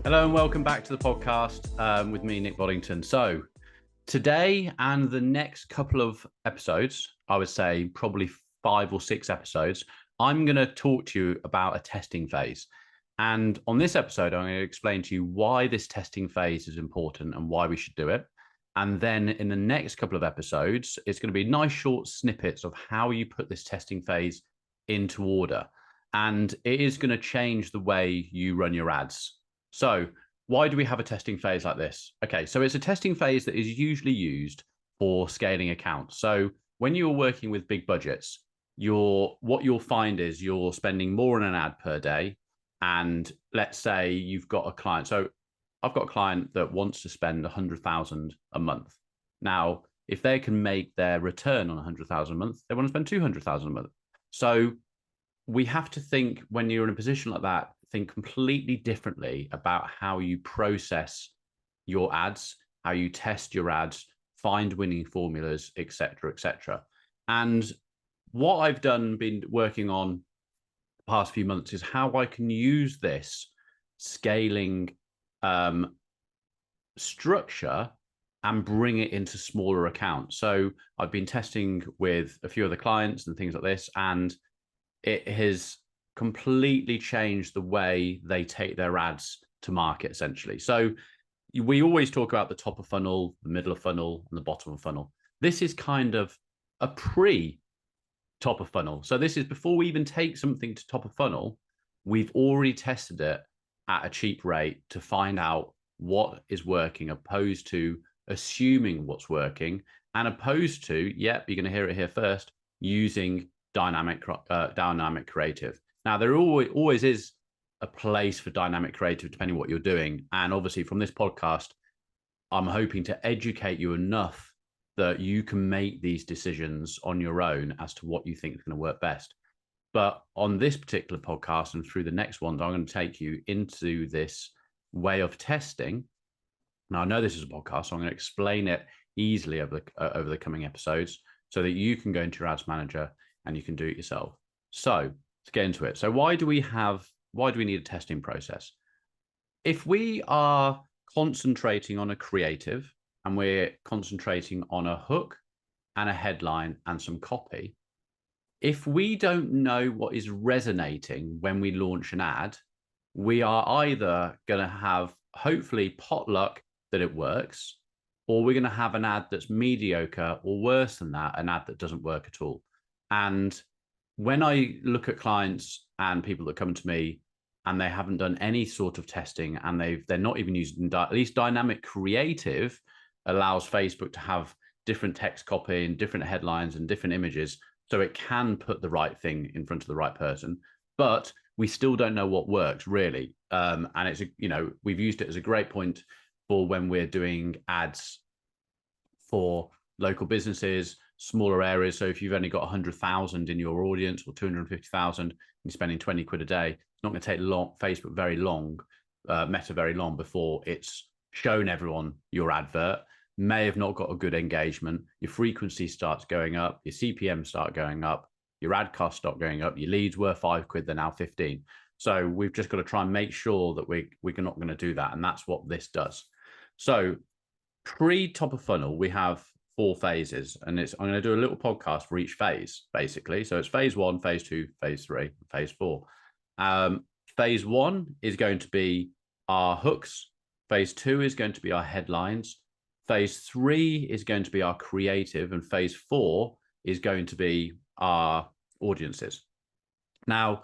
Hello and welcome back to the podcast with me, Nick Boddington. So today and the next couple of episodes, I would say probably 5 or 6 episodes, I'm going to talk to you about a testing phase. And on this episode, I'm going to explain to you why this testing phase is important and why we should do it. And then in the next couple of episodes, it's going to be nice short snippets of how you put this testing phase into order. And it is going to change the way you run your ads. So why do we have a testing phase like this? Okay, so it's a testing phase that is usually used for scaling accounts. So when you're working with big budgets, what you'll find is you're spending more on an ad per day. And let's say you've got a client. So I've got a client that wants to spend 100,000 a month. Now, if they can make their return on 100,000 a month, they want to spend 200,000 a month. So we have to think, when you're in a position like that, think completely differently about how you process your ads, how you test your ads, find winning formulas, etc., etc. And what I've been working on the past few months is how I can use this scaling structure and bring it into smaller accounts. So I've been testing with a few other clients and things like this, and it has completely changed the way they take their ads to market, essentially. So we always talk about the top of funnel, the middle of funnel, and the bottom of funnel. This is kind of a top of funnel. So this is before we even take something to top of funnel, we've already tested it at a cheap rate to find out what is working, opposed to assuming what's working, and opposed to, yep, you're going to hear it here first, using dynamic creative. Now, there always is a place for dynamic creative, depending on what you're doing. And obviously, from this podcast, I'm hoping to educate you enough that you can make these decisions on your own as to what you think is going to work best. But on this particular podcast and through the next ones, I'm going to take you into this way of testing. Now, I know this is a podcast, so I'm going to explain it easily over the coming episodes so that you can go into your ads manager and you can do it yourself. So let's get into it. So why do we need a testing process? If we are concentrating on a creative and we're concentrating on a hook and a headline and some copy, if we don't know what is resonating when we launch an ad, we are either going to have, hopefully, potluck that it works, or we're going to have an ad that's mediocre, or worse than that, an ad that doesn't work at all. And when I look at clients and people that come to me and they haven't done any sort of testing, and they're not even using, at least dynamic creative allows Facebook to have different text copy and different headlines and different images, so it can put the right thing in front of the right person. But we still don't know what works, really. And it's, we've used it as a great point for when we're doing ads for local businesses, smaller areas. So if you've only got 100,000 in your audience, or 250,000, and you're spending 20 quid a day, it's not going to take Facebook very long, Meta very long, before it's shown everyone your advert. May have not got a good engagement. Your frequency starts going up, your CPM start going up, your ad costs start going up, your leads were 5 quid, they're now 15. So we've just got to try and make sure that we're not going to do that. And that's what this does. So pre-top of funnel, we have 4 phases, and I'm going to do a little podcast for each phase, basically. So it's phase 1, phase 2, phase 3, phase 4. Phase 1 is going to be our hooks. Phase 2 is going to be our headlines. Phase 3 is going to be our creative, and phase 4 is going to be our audiences. Now,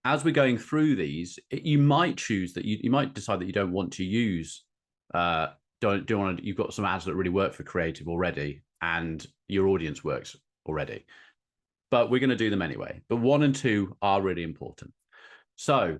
as we're going through these, you might choose that you might decide that you don't want to use you've got some ads that really work for creative already and your audience works already, but we're going to do them anyway. But 1 and 2 are really important. So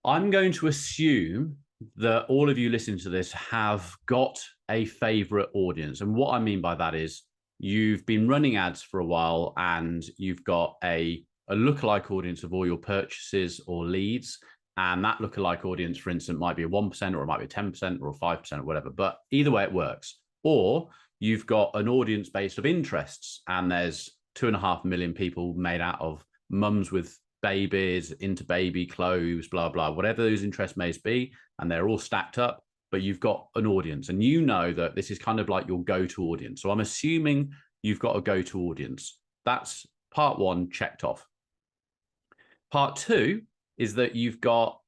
I'm going to assume that all of you listening to this have got a favorite audience. And what I mean by that is you've been running ads for a while and you've got a lookalike audience of all your purchases or leads. And that lookalike audience, for instance, might be a 1%, or it might be a 10%, or a 5%, or whatever. But either way, it works. Or you've got an audience base of interests, and there's 2.5 million people made out of mums with babies, into baby clothes, blah, blah, whatever those interests may be, and they're all stacked up, but you've got an audience and you know that this is kind of like your go-to audience. So I'm assuming you've got a go-to audience. That's part one checked off. Part two is that you've got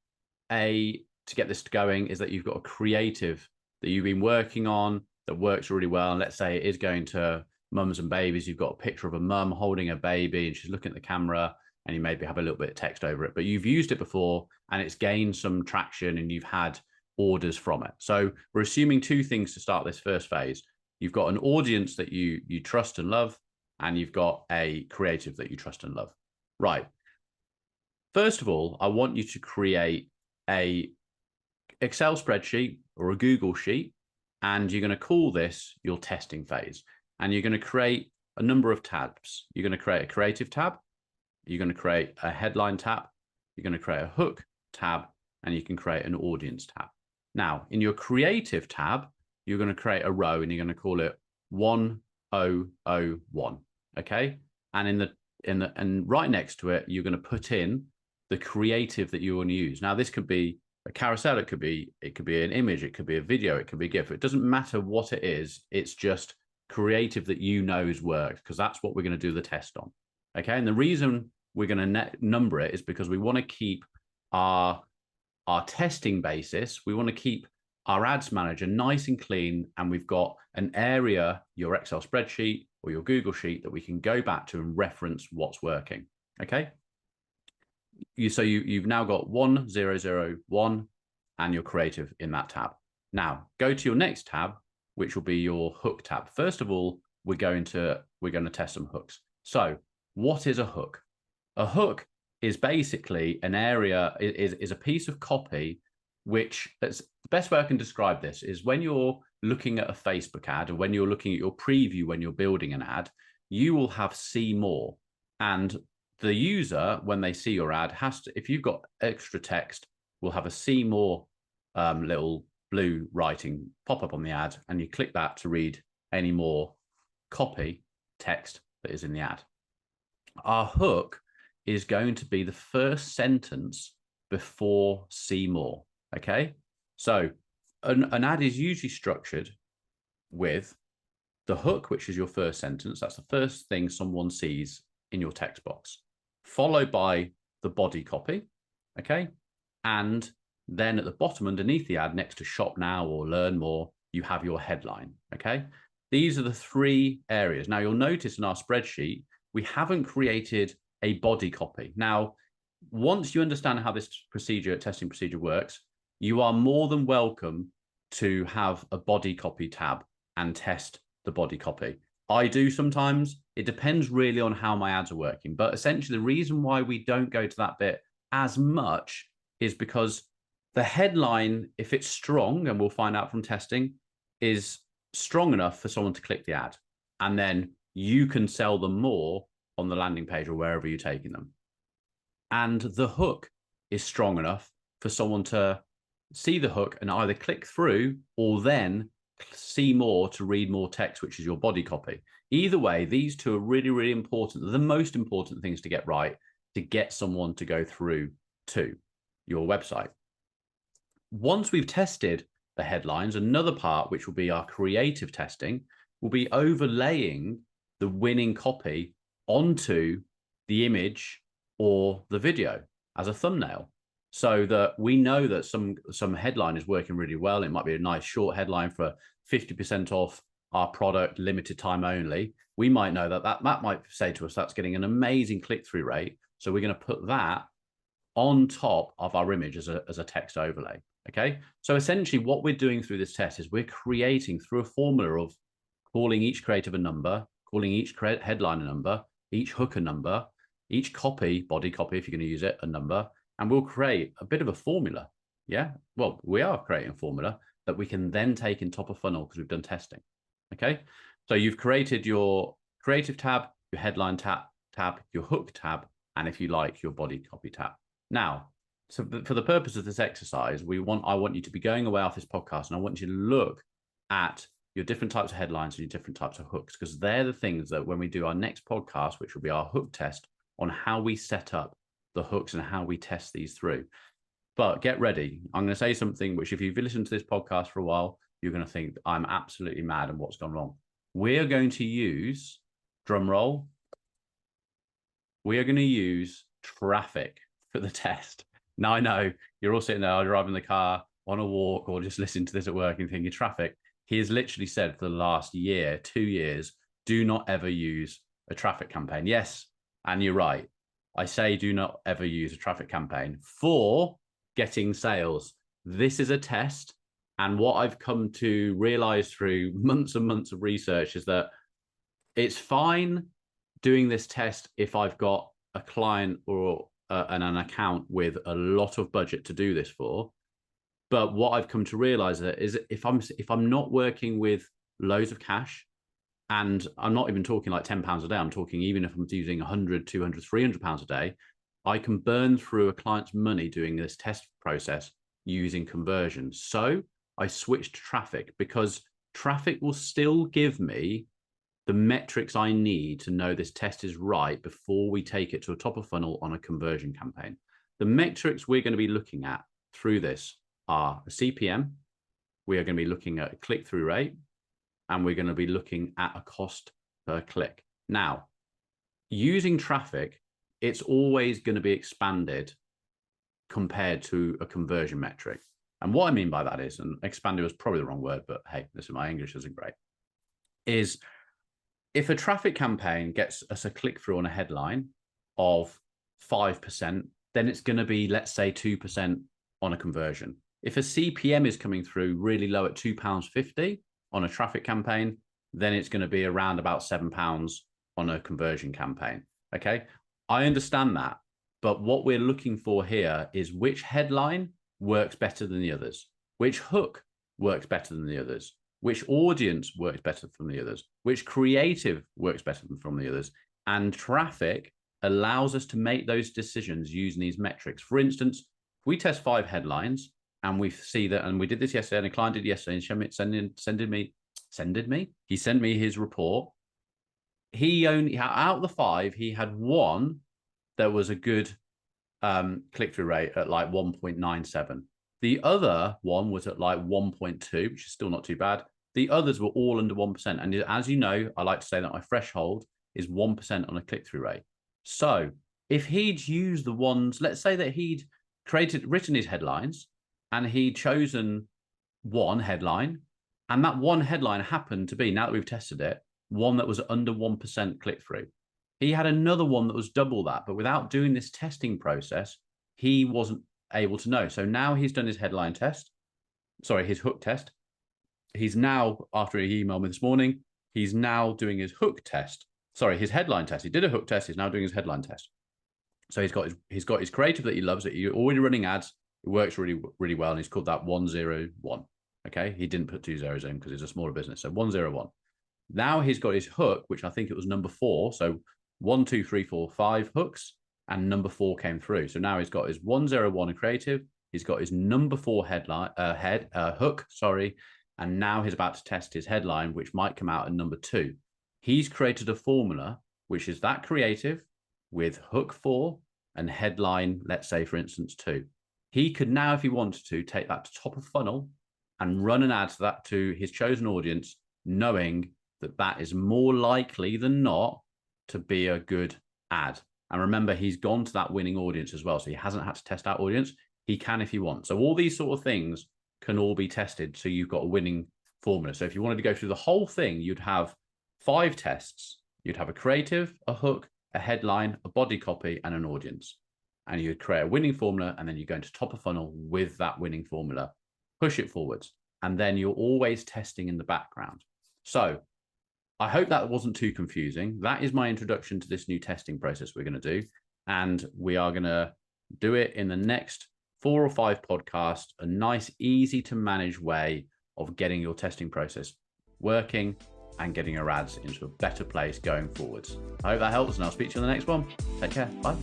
to get this going, is that you've got a creative that you've been working on that works really well. And let's say it is going to mums and babies. You've got a picture of a mum holding a baby and she's looking at the camera, and you maybe have a little bit of text over it, but you've used it before and it's gained some traction and you've had orders from it. So we're assuming two things to start this first phase. You've got an audience that you trust and love, and you've got a creative that you trust and love. Right. First of all, I want you to create a Excel spreadsheet or a Google sheet, and you're going to call this your testing phase. And you're going to create a number of tabs. You're going to create a creative tab. You're going to create a headline tab. You're going to create a hook tab, and you can create an audience tab. Now, in your creative tab, you're going to create a row and you're going to call it 1001. Okay. And and right next to it, you're going to put in the creative that you want to use. Now, this could be a carousel, it could be an image, it could be a video, it could be a GIF. It doesn't matter what it is. It's just creative that you know has worked, because that's what we're going to do the test on. Okay. And the reason we're going to number it is because we want to keep our testing basis. We want to keep our ads manager nice and clean. And we've got an area, your Excel spreadsheet or your Google sheet, that we can go back to and reference what's working. Okay. You've now got 1001 and your creative in that tab. Now go to your next tab, which will be your hook tab. First of all, we're going to test some hooks. So what is a hook? A hook is basically an area, is a piece of copy, which, that's the best way I can describe this, is when you're looking at a Facebook ad, or when you're looking at your preview, when you're building an ad, you will have see more. And the user, when they see your ad, has to, if you've got extra text, will have a see more little blue writing pop up on the ad, and you click that to read any more copy text that is in the ad. Our hook is going to be the first sentence before see more. Okay. So an ad is usually structured with the hook, which is your first sentence. That's the first thing someone sees in your text box, followed by the body copy. Okay. And then at the bottom underneath the ad, next to shop now or learn more, you have your headline. Okay. These are the three areas. Now you'll notice in our spreadsheet, we haven't created a body copy. Now, once you understand how this testing procedure works, you are more than welcome to have a body copy tab and test the body copy. I do sometimes. It depends really on how my ads are working. But essentially, the reason why we don't go to that bit as much is because the headline, if it's strong, and we'll find out from testing, is strong enough for someone to click the ad. And then you can sell them more on the landing page or wherever you're taking them. And the hook is strong enough for someone to see the hook and either click through or then see more to read more text, which is your body copy. Either way, these two are really, really important. They're the most important things to get right to get someone to go through to your website. Once we've tested the headlines, another part, which will be our creative testing, will be overlaying the winning copy onto the image or the video as a thumbnail, so that we know that some headline is working really well. It might be a nice short headline for 50% off our product, limited time only. We might know that might say to us that's getting an amazing click-through rate. So we're going to put that on top of our image as a text overlay. Okay. So essentially what we're doing through this test is we're creating, through a formula of calling each creative a number, calling each headline a number, each hook a number, each copy, body copy, if you're going to use it, a number, and we'll create a bit of a formula. Yeah. Well, we are creating a formula that we can then take in top of funnel because we've done testing. Okay. So you've created your creative tab, your headline tab, your hook tab, and if you like, your body copy tab. Now, so for the purpose of this exercise, I want you to be going away off this podcast, and I want you to look at your different types of headlines and your different types of hooks, because they're the things that when we do our next podcast, which will be our hook test on how we set up the hooks and how we test these through. But get ready. I'm going to say something which, if you've listened to this podcast for a while, you're going to think I'm absolutely mad and what's gone wrong. We are going to use, drum roll, we are going to use traffic for the test. Now, I know you're all sitting there driving the car, on a walk, or just listening to this at work and thinking traffic. He has literally said for the last year, 2 years, do not ever use a traffic campaign. Yes, and you're right. I say do not ever use a traffic campaign for getting sales. This is a test. And what I've come to realize through months and months of research is that it's fine doing this test if I've got a client or an account with a lot of budget to do this for. But what I've come to realize is if I'm not working with loads of cash, and I'm not even talking like £10 a day, I'm talking even if I'm using 100, 200, 300 pounds a day, I can burn through a client's money doing this test process using conversions. So I switched to traffic because traffic will still give me the metrics I need to know this test is right before we take it to a top of funnel on a conversion campaign. The metrics we're going to be looking at through this are a CPM, we are going to be looking at a click-through rate, and we're going to be looking at a cost per click. Now, using traffic, it's always going to be expanded compared to a conversion metric. And what I mean by that is, and expanded was probably the wrong word, but hey, listen, my English isn't great, is if a traffic campaign gets us a click-through on a headline of 5%, then it's going to be, let's say, 2% on a conversion. If a CPM is coming through really low at £2.50 on a traffic campaign, then it's going to be around about £7 on a conversion campaign. Okay, I understand that. But what we're looking for here is which headline works better than the others, which hook works better than the others, which audience works better than the others, which creative works better than from the others. And traffic allows us to make those decisions using these metrics. For instance, if we test 5 headlines and we see that, and we did this yesterday, and a client did yesterday, and he sent me his report. He only, out of the 5, he had 1 that was a good click-through rate at like 1.97. The other one was at like 1.2, which is still not too bad. The others were all under 1%. And as you know, I like to say that my threshold is 1% on a click-through rate. So if he'd used the ones, let's say that he'd written his headlines and he'd chosen one headline, and that one headline happened to be, now that we've tested it, one that was under 1% click-through. He had another one that was double that, but without doing this testing process, he wasn't able to know. So now he's done his headline test, his hook test. He's now, after he emailed me this morning, he's now doing his hook test. His headline test. He did a hook test. He's now doing his headline test. So he's got his creative that he loves, that he's already running ads. It works really, really well. And he's called that 101. Okay. He didn't put 2 zeros in because it's a smaller business. So 101. Now he's got his hook, which I think it was number 4. So 1, 2, 3, 4, 5 hooks, and number 4 came through. So now he's got his 101 in creative. He's got his number 4 hook, and now he's about to test his headline, which might come out at number 2. He's created a formula, which is that creative with hook 4 and headline, let's say, for instance, 2. He could now, if he wanted to, take that to top of funnel and run an ad to that to his chosen audience, knowing that that is more likely than not to be a good ad. And remember, he's gone to that winning audience as well. So he hasn't had to test that audience. He can if he wants. So all these sort of things can all be tested. So you've got a winning formula. So if you wanted to go through the whole thing, you'd have 5 tests. You'd have a creative, a hook, a headline, a body copy, and an audience. And you'd create a winning formula, and then you go into top of funnel with that winning formula, push it forwards. And then you're always testing in the background. So I hope that wasn't too confusing. That is my introduction to this new testing process we're going to do. And we are going to do it in the next 4 or 5 podcasts, a nice, easy to manage way of getting your testing process working and getting your ads into a better place going forwards. I hope that helps, and I'll speak to you on the next one. Take care. Bye.